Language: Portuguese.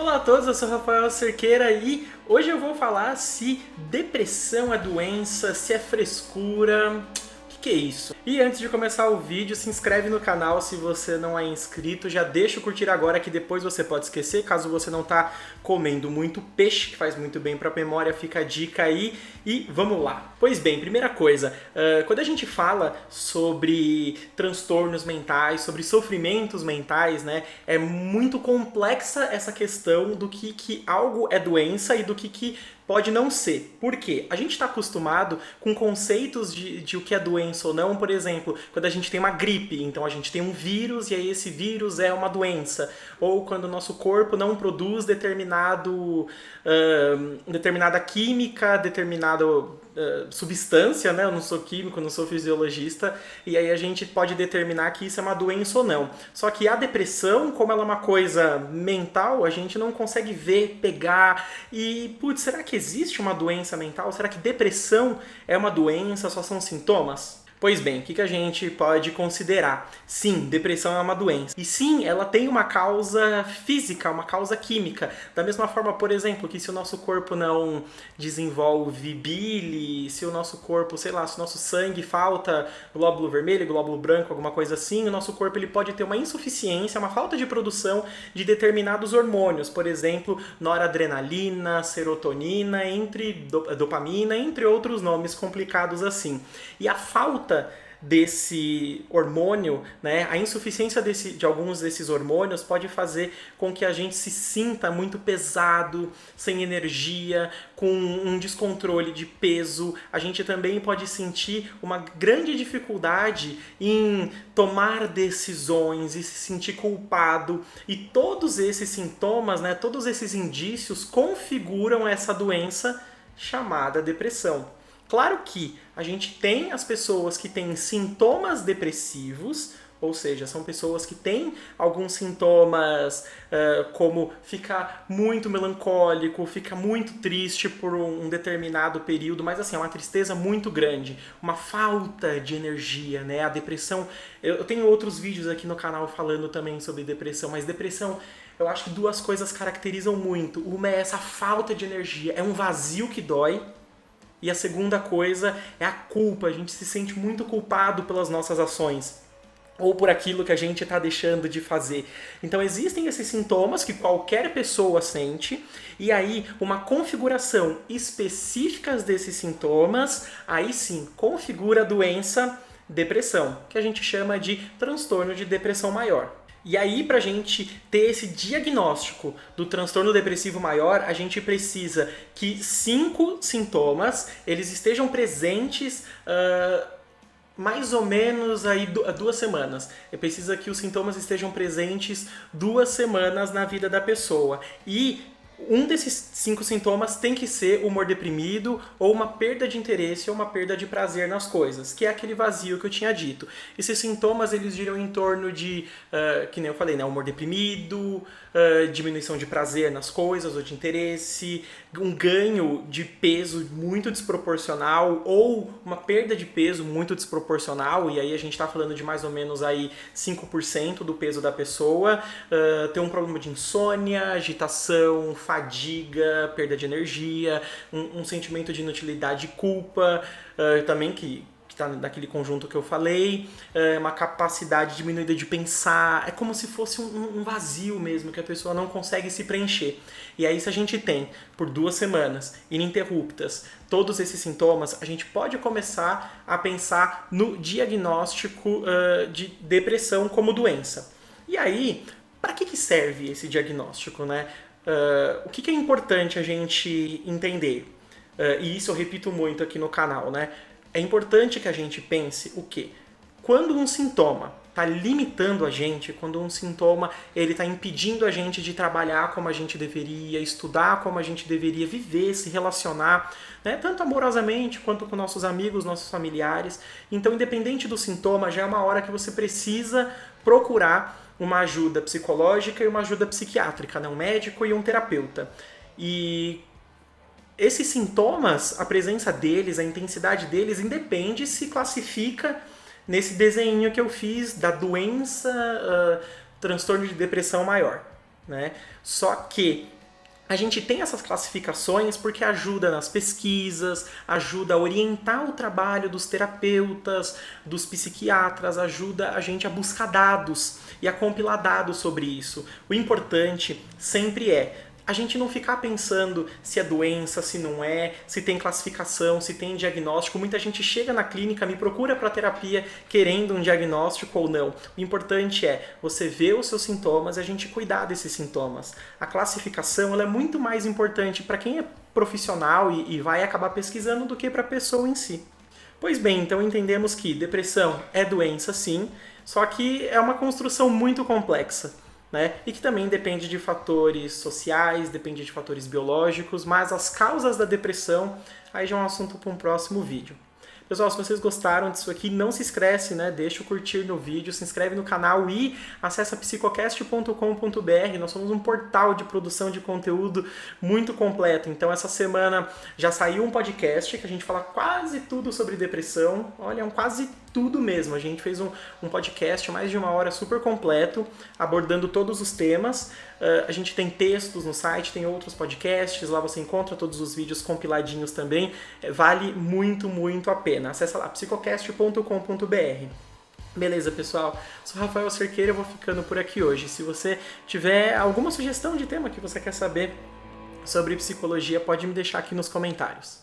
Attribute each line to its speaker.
Speaker 1: Olá a todos, eu sou Rafael Cerqueira e hoje eu vou falar se depressão é doença, se é frescura, o que é isso? E antes de começar o vídeo, se inscreve no canal se você não é inscrito, já deixa o curtir agora que depois você pode esquecer, caso você não tá comendo muito peixe, que faz muito bem pra memória, fica a dica aí e vamos lá. Pois bem, primeira coisa, quando a gente fala sobre transtornos mentais, sobre sofrimentos mentais, né, é muito complexa essa questão do que algo é doença e do que pode não ser. Por quê? A gente está acostumado com conceitos de o que é doença ou não, por exemplo, quando a gente tem uma gripe, então a gente tem um vírus e aí esse vírus é uma doença. Ou quando o nosso corpo não produz determinada química, determinada substância, né? Eu não sou químico, não sou fisiologista, e aí a gente pode determinar que isso é uma doença ou não. Só que a depressão, como ela é uma coisa mental, a gente não consegue ver, pegar e, putz, será que existe uma doença mental? Será que depressão é uma doença, só são sintomas? Pois bem, o que a gente pode considerar? Sim, depressão é uma doença. E sim, ela tem uma causa física, uma causa química. Da mesma forma, por exemplo, que se o nosso corpo não desenvolve bile, se o nosso corpo, sei lá, se o nosso sangue falta glóbulo vermelho, glóbulo branco, alguma coisa assim, o nosso corpo ele pode ter uma insuficiência, uma falta de produção de determinados hormônios. Por exemplo, noradrenalina, serotonina, dopamina, entre outros nomes complicados assim. E a falta desse hormônio, né, a insuficiência de alguns desses hormônios pode fazer com que a gente se sinta muito pesado, sem energia, com um descontrole de peso. A gente também pode sentir uma grande dificuldade em tomar decisões e se sentir culpado. E todos esses sintomas, né, todos esses indícios configuram essa doença chamada depressão. Claro que a gente tem as pessoas que têm sintomas depressivos, ou seja, são pessoas que têm alguns sintomas como ficar muito melancólico, ficar muito triste por um determinado período, mas assim, é uma tristeza muito grande, uma falta de energia, né? A depressão, eu tenho outros vídeos aqui no canal falando também sobre depressão, mas depressão, eu acho que duas coisas caracterizam muito. Uma é essa falta de energia, é um vazio que dói. E a segunda coisa é a culpa. A gente se sente muito culpado pelas nossas ações ou por aquilo que a gente está deixando de fazer. Então existem esses sintomas que qualquer pessoa sente, e aí uma configuração específica desses sintomas, aí sim, configura a doença depressão, que a gente chama de transtorno de depressão maior. E aí, para a gente ter esse diagnóstico do transtorno depressivo maior, a gente precisa que 5 sintomas eles estejam presentes mais ou menos aí 2 semanas. Precisa que os sintomas estejam presentes 2 semanas na vida da pessoa. E um desses 5 sintomas tem que ser humor deprimido ou uma perda de interesse ou uma perda de prazer nas coisas, que é aquele vazio que eu tinha dito. Esses sintomas eles giram em torno de, que nem eu falei, né, humor deprimido, diminuição de prazer nas coisas ou de interesse, um ganho de peso muito desproporcional ou uma perda de peso muito desproporcional, e aí a gente está falando de mais ou menos aí 5% do peso da pessoa, ter um problema de insônia, agitação, fadiga, perda de energia, um sentimento de inutilidade e culpa, também que está naquele conjunto que eu falei, uma capacidade diminuída de pensar, é como se fosse um vazio mesmo, que a pessoa não consegue se preencher. E aí se a gente tem, por 2 semanas, ininterruptas, todos esses sintomas, a gente pode começar a pensar no diagnóstico de depressão como doença. E aí, para que serve esse diagnóstico, né? O que é importante a gente entender? E isso eu repito muito aqui no canal, né? É importante que a gente pense o quê? Quando um sintoma está limitando a gente, quando um sintoma ele está impedindo a gente de trabalhar como a gente deveria, estudar como a gente deveria, viver, se relacionar, né? Tanto amorosamente quanto com nossos amigos, nossos familiares. Então, independente do sintoma, já é uma hora que você precisa procurar uma ajuda psicológica e uma ajuda psiquiátrica, né? Um médico e um terapeuta. E esses sintomas, a presença deles, a intensidade deles, independe se classifica nesse desenho que eu fiz da doença transtorno de depressão maior. né? Só que a gente tem essas classificações porque ajuda nas pesquisas, ajuda a orientar o trabalho dos terapeutas, dos psiquiatras, ajuda a gente a buscar dados e a compilar dados sobre isso. O importante sempre é a gente não ficar pensando se é doença, se não é, se tem classificação, se tem diagnóstico. Muita gente chega na clínica, me procura para terapia querendo um diagnóstico ou não. O importante é você ver os seus sintomas e a gente cuidar desses sintomas. A classificação ela é muito mais importante para quem é profissional e vai acabar pesquisando do que para a pessoa em si. Pois bem, então entendemos que depressão é doença sim, só que é uma construção muito complexa. Né? E que também depende de fatores sociais, depende de fatores biológicos, mas as causas da depressão aí já é um assunto para um próximo vídeo. Pessoal, se vocês gostaram disso aqui, não se esquece, né? Deixa o curtir no vídeo, se inscreve no canal e acessa psicocast.com.br. Nós somos um portal de produção de conteúdo muito completo. Então, essa semana já saiu um podcast que a gente fala quase tudo sobre depressão. Olha, quase tudo mesmo. A gente fez um podcast, mais de 1 hora, super completo, abordando todos os temas. A gente tem textos no site, tem outros podcasts, lá você encontra todos os vídeos compiladinhos também. Vale muito, muito a pena. Acesse lá, psicocast.com.br. Beleza, pessoal? Sou Rafael Cerqueira, eu vou ficando por aqui hoje. Se você tiver alguma sugestão de tema que você quer saber sobre psicologia, pode me deixar aqui nos comentários.